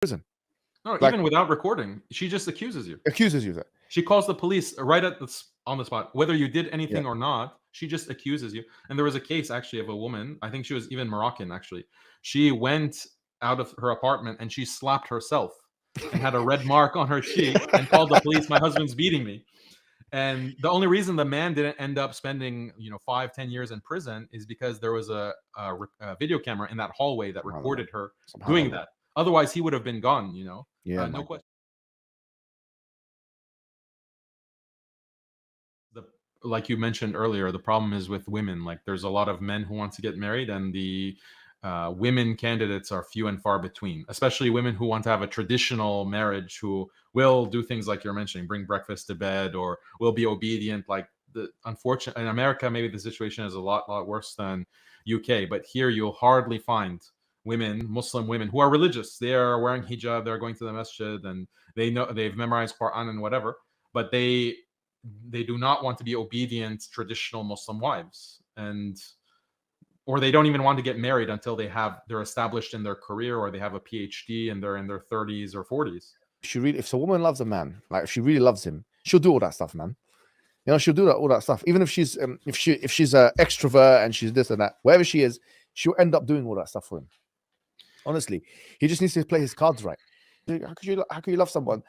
prison. No, Like- even without recording, she just accuses you. Accuses you of that. She calls the police right on the spot, whether you did anything or not. She just accuses you. And there was a case actually of a woman. I think she was even Moroccan. Actually, she went out of her apartment and she slapped herself and had a red mark on her cheek and called the police. My husband's beating me. And the only reason the man didn't end up spending 5-10 years in prison is because there was a video camera in that hallway that recorded her doing that. Otherwise, he would have been gone. Yeah, no question. Like you mentioned earlier, the problem is with women. Like, there's a lot of men who want to get married, and the women candidates are few and far between, especially women who want to have a traditional marriage, who will do things like you're mentioning, bring breakfast to bed, or will be obedient. Like, unfortunately, in America, maybe the situation is a lot worse than UK, but here you'll hardly find Muslim women who are religious. They are wearing hijab, they're going to the masjid, and they know they've memorized Quran and whatever, but they do not want to be obedient traditional Muslim wives, or they don't even want to get married until they're established in their career, or they have a PhD and they're in their 30s or 40s. If a woman loves a man, like if she really loves him, she'll do all that stuff, man. She'll do all that stuff. Even if she's if she's an extrovert and she's this and that, wherever she is, she'll end up doing all that stuff for him. Honestly, he just needs to play his cards right. How could you love someone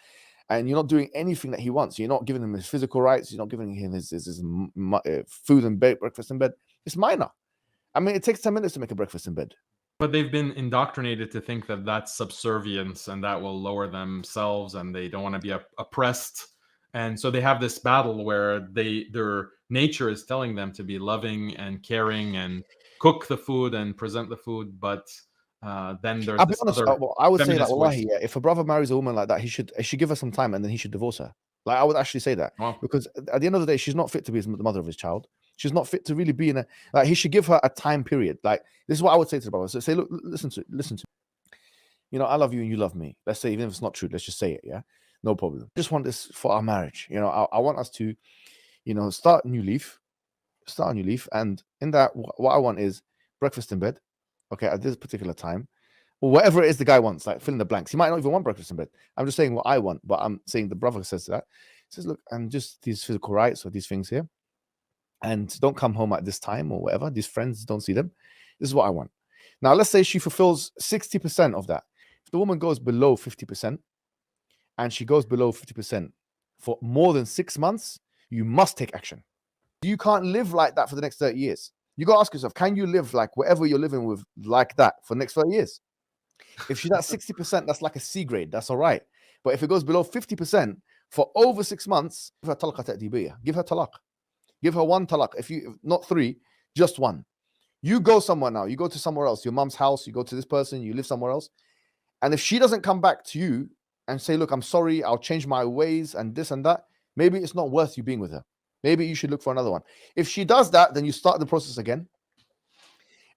and you're not doing anything that he wants? You're not giving him his physical rights. You're not giving him his food and breakfast in bed. It's minor. I mean, it takes 10 minutes to make a breakfast in bed. But they've been indoctrinated to think that that's subservience and that will lower themselves, and they don't want to be oppressed. And so they have this battle where their nature is telling them to be loving and caring and cook the food and present the food. But then there's this other I would say that, wallahi, if a brother marries a woman like that, he should give her some time and then he should divorce her. Like, I would actually say that. Wow. Because at the end of the day, she's not fit to be the mother of his child. She's not fit to really be in a, like, he should give her a time period. Like, this is what I would say to the brother. So say, look, listen to me. I love you and you love me. Let's say, even if it's not true, let's just say it. Yeah, no problem. I just want this for our marriage. I want us to, start a new leaf. And in that, what I want is breakfast in bed. Okay, at this particular time, or whatever it is the guy wants, like fill in the blanks. He might not even want breakfast in bed. I'm just saying what I want, but I'm saying the brother says that. He says, look, and just these physical rights or these things here, and don't come home at this time or whatever. These friends, don't see them. This is what I want. Now, let's say she fulfills 60% of that. If the woman goes below 50%, and she goes below 50% for more than 6 months, you must take action. You can't live like that for the next 30 years. You got to ask yourself, can you live like whatever you're living with like that for the next 30 years? If she's at 60%, that's like a C grade. That's all right. But if it goes below 50% for over 6 months, give her talaq ta'dibiyya. Give her talaq. Give her one talaq. If not 3, just 1. You go somewhere now. You go to somewhere else. Your mom's house. You go to this person. You live somewhere else. And if she doesn't come back to you and say, look, I'm sorry, I'll change my ways and this and that, maybe it's not worth you being with her. Maybe you should look for another one. If she does that, then you start the process again.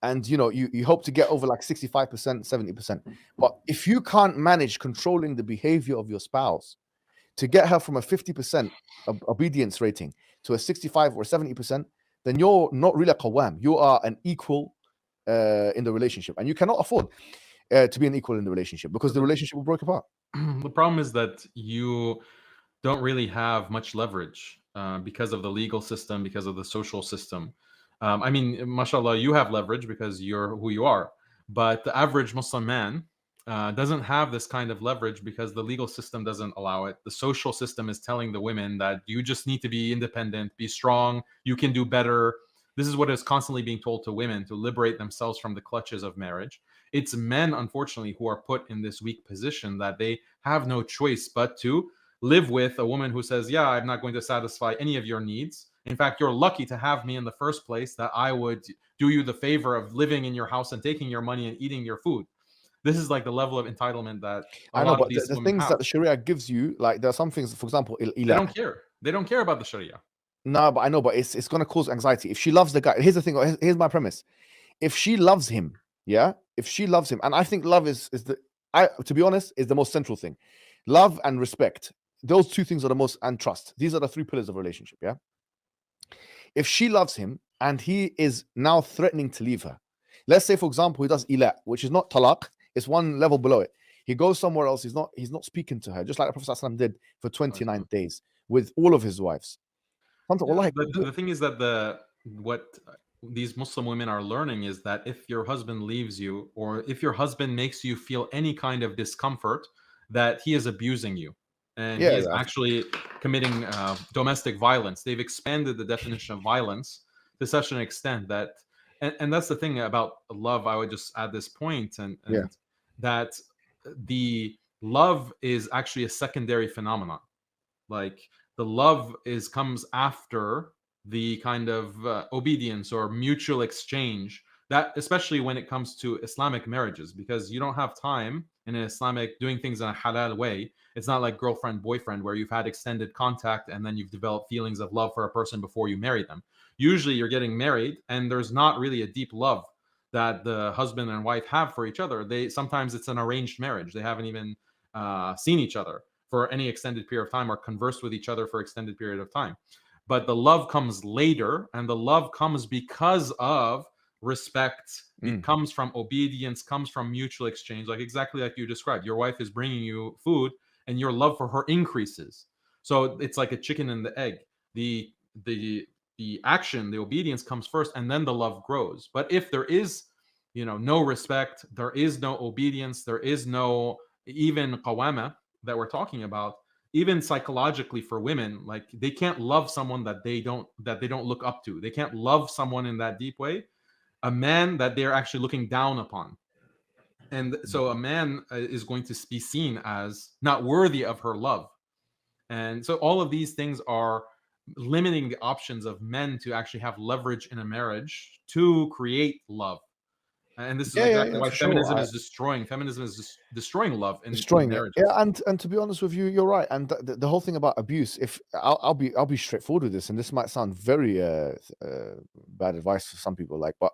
And, you hope to get over like 65%, 70%. But if you can't manage controlling the behavior of your spouse to get her from a 50% obedience rating to a 65 or 70%, then you're not really a qawwam. You are an equal in the relationship. And you cannot afford to be an equal in the relationship because the relationship will break apart. The problem is that you don't really have much leverage because of the legal system, because of the social system. I mean, mashallah, you have leverage because you're who you are. But the average Muslim man doesn't have this kind of leverage because the legal system doesn't allow it. The social system is telling the women that you just need to be independent, be strong, you can do better. This is what is constantly being told to women to liberate themselves from the clutches of marriage. It's men, unfortunately, who are put in this weak position that they have no choice but to live with a woman who says, yeah, I'm not going to satisfy any of your needs. In fact, you're lucky to have me in the first place, that I would do you the favor of living in your house and taking your money and eating your food. This is like the level of entitlement that I know, but the things that the Sharia gives you, like there are some things, for example, they don't care. They don't care about the Sharia. No, but I know, but it's going to cause anxiety. If she loves the guy, here's the thing. Here's my premise. If she loves him, if she loves him, and I think love to be honest, is the most central thing. Love and respect. Those 2 things are the most, and trust. These are the 3 pillars of a relationship. Yeah. If she loves him and he is now threatening to leave her, let's say, for example, he does ila, which is not talaq, it's one level below it. He goes somewhere else. He's not speaking to her, just like the Prophet ﷺ did for 29 days with all of his wives. Yeah, but the thing is that what these Muslim women are learning is that if your husband leaves you, or if your husband makes you feel any kind of discomfort, that he is abusing you, and he is actually committing domestic violence. They've expanded the definition of violence to such an extent that, and that's the thing about love. I would just add this point, and that the love is actually a secondary phenomenon. Like, the love comes after the kind of obedience or mutual exchange, that especially when it comes to Islamic marriages, because you don't have time in an Islamic doing things in a halal way. It's not like girlfriend boyfriend where you've had extended contact and then you've developed feelings of love for a person before you marry them. Usually you're getting married and there's not really a deep love that the husband and wife have for each other. Sometimes it's an arranged marriage. They haven't even seen each other for any extended period of time or conversed with each other for extended period of time. But the love comes later, and the love comes because of respect. It comes from obedience, comes from mutual exchange, like exactly like you described. Your wife is bringing you food and your love for her increases. So it's like a chicken and the egg. The action, the obedience comes first, and then the love grows. But if there is, no respect, there is no obedience, there is no even qawama that we're talking about, even psychologically for women, like, they can't love someone that they don't look up to. They can't love someone in that deep way, a man that they're actually looking down upon. And so a man is going to be seen as not worthy of her love. And so all of these things are limiting the options of men to actually have leverage in a marriage to create love. And this is exactly why feminism is destroying. Feminism is just destroying love and destroying marriages. Yeah, and to be honest with you, you're right. And the whole thing about abuse, if I'll be straightforward with this, and this might sound very bad advice for some people, but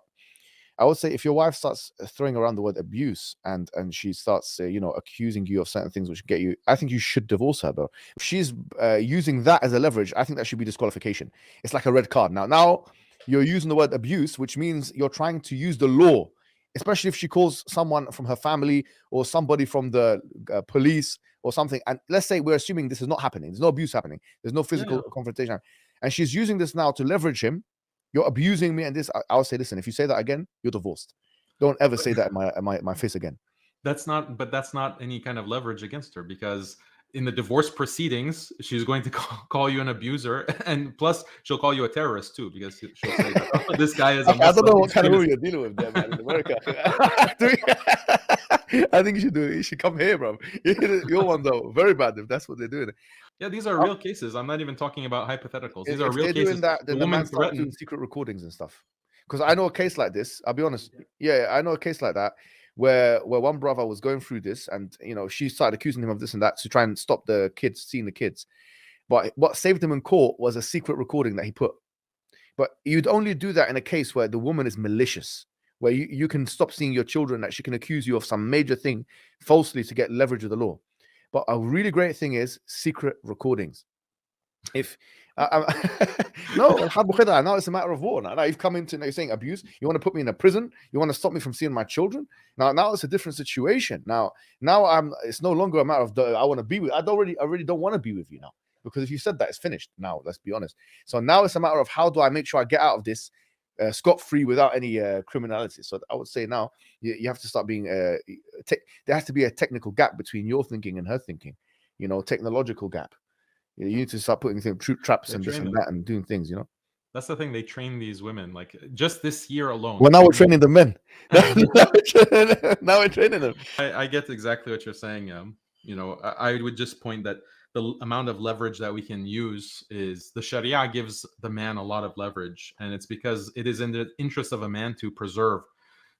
I would say if your wife starts throwing around the word abuse and she starts accusing you of certain things which get you, I think you should divorce her, bro. If she's using that as a leverage, I think that should be disqualification. It's like a red card. Now you're using the word abuse, which means you're trying to use the law. Especially if she calls someone from her family or somebody from the police or something. And let's say we're assuming this is not happening. There's no abuse happening. There's no physical confrontation. And she's using this now to leverage him. You're abusing me. And this, I'll say, listen, if you say that again, you're divorced. Don't ever say that in my face again. That's not any kind of leverage against her, because in the divorce proceedings, she's going to call you an abuser, and plus she'll call you a terrorist too, because she'll say that, oh, this guy is a Muslim. I don't know what kind of rule you're dealing with there, man, in America. I think you should come here, bro. Your ones are very bad if that's what they're doing. Yeah, these are real cases. I'm not even talking about hypotheticals. These are real cases. Doing that, then the man starts doing secret recordings and stuff. Because I know a case like this. I'll be honest. Yeah, I know a case like that. Where one brother was going through this, and she started accusing him of this and that to try and stop the kids seeing the kids. But what saved him in court was a secret recording that he put. But you'd only do that in a case where the woman is malicious, where you can stop seeing your children, that she can accuse you of some major thing falsely to get leverage of the law. But a really great thing is secret recordings. If now it's a matter of war. Now you've come into, you're saying abuse. You want to put me in a prison. You want to stop me from seeing my children. Now it's a different situation. Now it's no longer a matter of I want to be with. I really don't want to be with you now, because if you said that, it's finished. Now let's be honest. So now it's a matter of how do I make sure I get out of this scot-free without any criminality. So I would say now you have to start being. There has to be a technical gap between your thinking and her thinking. Technological gap. You need to start putting traps and this and that and doing things, That's the thing. They train these women, like, just this year alone. Well, now we're training the men. Now we're training them. I get exactly what you're saying. I would just point that the amount of leverage that we can use is the Sharia gives the man a lot of leverage. And it's because it is in the interest of a man to preserve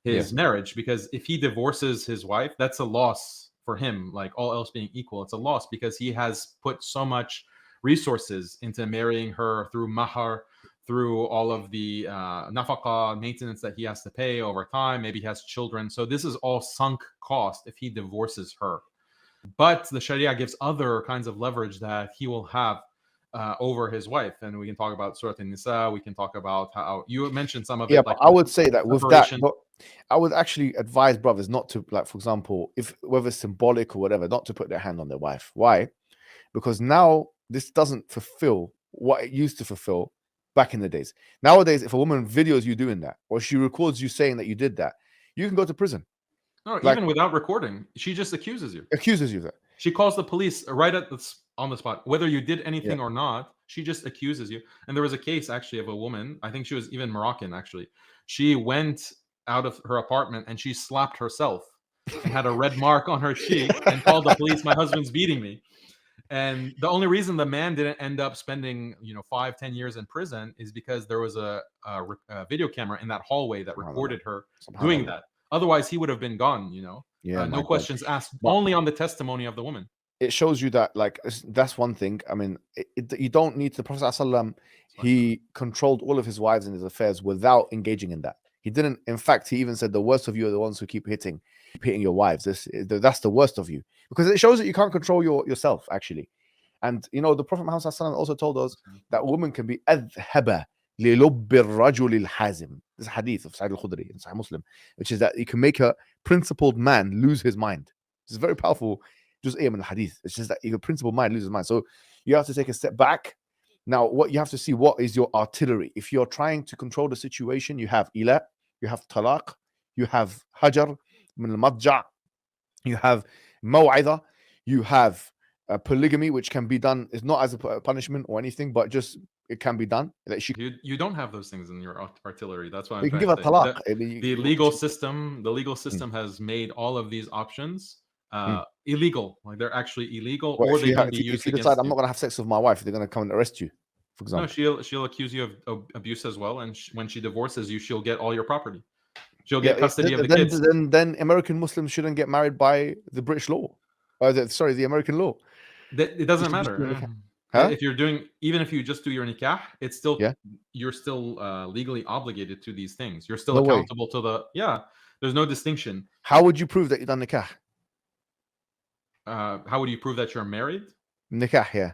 his marriage. Because if he divorces his wife, that's a loss for him, like all else being equal. It's a loss because he has put so much resources into marrying her through mahar, through all of the nafaqah, maintenance that he has to pay over time. Maybe he has children. So this is all sunk cost if he divorces her. But the Sharia gives other kinds of leverage that he will have over his wife. And we can talk about Surah An-Nisa. We can talk about how you mentioned some of it. Yeah, but I would say that with that, I would actually advise brothers not to, like, for example, if whether it's symbolic or whatever, not to put their hand on their wife. Why? Because now this doesn't fulfill what it used to fulfill back in the days. Nowadays, if a woman videos you doing that, or she records you saying that you did that, you can go to prison. No, Like, even without recording, she just accuses you. accuses you of that. She calls the police right on the spot, whether you did anything or not. She just accuses you. And there was a case actually of a woman. I think she was even Moroccan. Actually, she went out of her apartment and she slapped herself and had a red mark on her cheek and called the police. My husband's beating me. And the only reason the man didn't end up spending 5-10 years in prison is because there was a video camera in that hallway that recorded her doing that. Otherwise, he would have been gone. No questions asked, only on the testimony of the woman. It shows you that, like, that's one thing. I mean, you don't need to. The Prophet ﷺ, he controlled all of his wives and his affairs without engaging in that. He didn't. In fact, he even said the worst of you are the ones who keep hitting your wives. That's the worst of you, because it shows that you can't control yourself, actually. And the Prophet Muhammad ﷺ also told us that women can be adhaba لِلُبِّ الرَّجُلِ الْحَازِمِ. This hadith of Sa'id al-Khudri in Sahih Muslim, which is that you can make a principled man lose his mind. It's very powerful. Just aim in the hadith. It's just that your principled mind loses mind. So you have to take a step back. Now, what you have to see, what is your artillery? If you're trying to control the situation, you have ila, you have talaq, you have hajar, min al-madja', you have maw'idha, you have polygamy, which can be done. It's not as a punishment or anything, but just it can be done. That you don't have those things in your artillery. That's why I'm you can trying give to a talaq. the legal system has made all of these options illegal. Like, they're actually illegal, or they can be used if you against decide I'm you. not going to have sex with my wife, they're going to come and arrest you, for example. No, she'll accuse you of abuse as well, and when she divorces you, she'll get all your property. She'll get custody of the kids. Then American Muslims shouldn't get married by the British law, or the American law. It doesn't matter. If you're doing, even if you just do your nikah, it's still you're still legally obligated to these things. You're still accountable to the There's no distinction. How would you prove that you've done nikah? How would you prove that you're married? Nikah, yeah.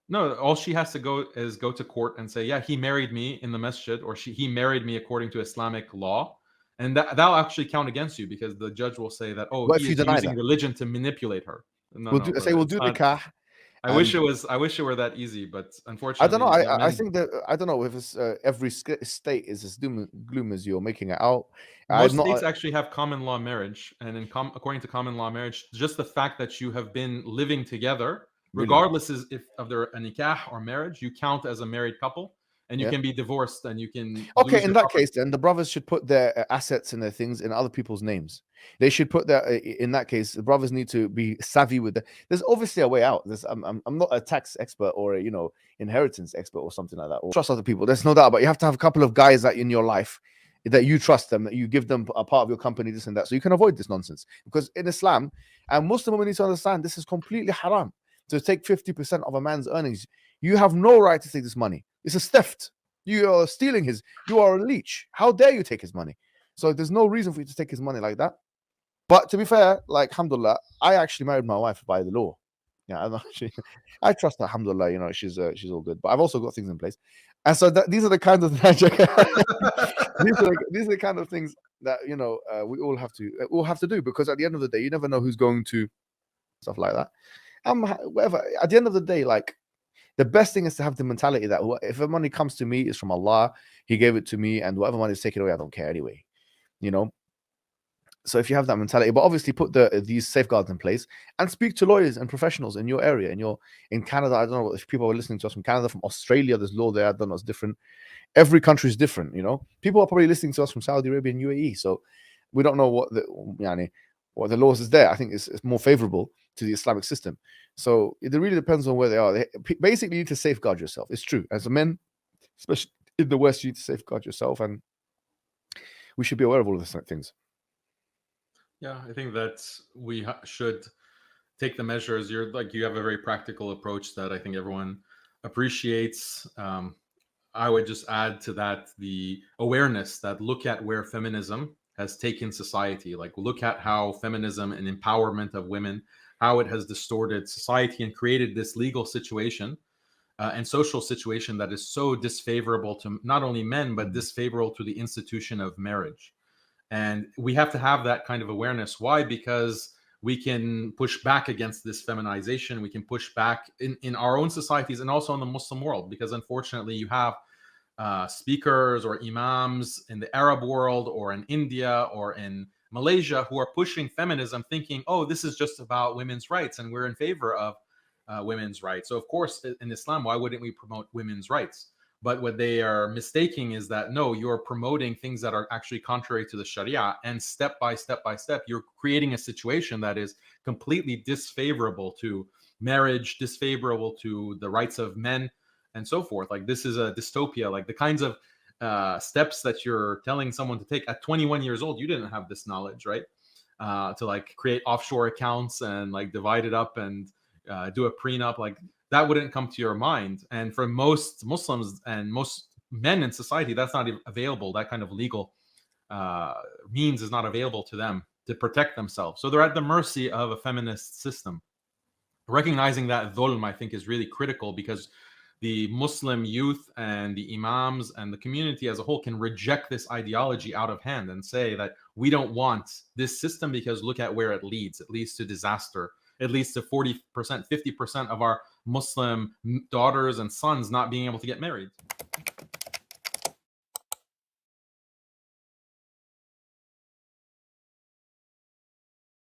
No, all she has to go to court and say, yeah, he married me in the masjid, or he married me according to Islamic law, and that'll actually count against you, because the judge will say that, he is using religion to manipulate her. We'll do nikah. I wish it were that easy, but unfortunately, I don't know. I think that I don't know if it's every state is as gloom as you're making it out. Most states actually have common law marriage, and according to common law marriage, just the fact that you have been living together, regardless of their nikah or marriage, you count as a married couple, and you can be divorced, and you can. Okay, in that case, then the brothers should put their assets and their things in other people's names. They should put that. In that case, the brothers need to be savvy with that. There's obviously a way out. I'm not a tax expert or a inheritance expert or something like that. Or trust other people. There's no doubt, but you have to have a couple of guys that in your life that you trust them, that you give them a part of your company, this and that, so you can avoid this nonsense. Because in Islam, and Muslim women need to understand, this is completely haram to take 50% of a man's earnings. You have no right to take this money. It's a theft. You are stealing you are a leech. How dare you take his money? So there's no reason for you to take his money like that. But to be fair, like, alhamdulillah, I actually married my wife by the law. Yeah, I trust her, alhamdulillah, she's all good. But I've also got things in place. And so these are the kinds of these are the kind of things that we all have to do, because at the end of the day, you never know who's going to stuff like that. Whatever. At the end of the day, like, the best thing is to have the mentality that if the money comes to me, it's from Allah. He gave it to me, and whatever money is taken away, I don't care anyway. So if you have that mentality, but obviously put these safeguards in place and speak to lawyers and professionals in your area. In Canada, I don't know if people are listening to us from Canada, from Australia, there's law there. I don't know, it's different. Every country is different. People are probably listening to us from Saudi Arabia and UAE. So we don't know what the laws is there. I think it's more favorable to the Islamic system. So it really depends on where they are. Basically, you need to safeguard yourself. It's true. As a man, especially in the West, you need to safeguard yourself, and we should be aware of all of these things. Yeah, I think that we should take the measures. You have a very practical approach that I think everyone appreciates. I would just add to that the awareness that look at where feminism has taken society. Like, look at how feminism and empowerment of women, how it has distorted society and created this legal situation and social situation that is so disfavorable to not only men, but disfavorable to the institution of marriage. And we have to have that kind of awareness. Why? Because we can push back against this feminization. We can push back in our own societies and also in the Muslim world, because unfortunately you have speakers or imams in the Arab world or in India or in Malaysia who are pushing feminism, thinking, oh, this is just about women's rights and we're in favor of women's rights. So, of course, in Islam, why wouldn't we promote women's rights? But what they are mistaking is that, no, you're promoting things that are actually contrary to the Sharia. And step by step by step, you're creating a situation that is completely disfavorable to marriage, disfavorable to the rights of men, and so forth. Like, this is a dystopia. Like, the kinds of steps that you're telling someone to take at 21 years old, you didn't have this knowledge, right? To like create offshore accounts and like divide it up and do a prenup, like that wouldn't come to your mind. And for most Muslims and most men in society, that's not available. That kind of legal means is not available to them to protect themselves. So they're at the mercy of a feminist system. Recognizing that dhulm, I think, is really critical, because the Muslim youth and the imams and the community as a whole can reject this ideology out of hand and say that we don't want this system because look at where it leads. It leads to disaster. It leads to 40%, 50% of our Muslim daughters and sons not being able to get married.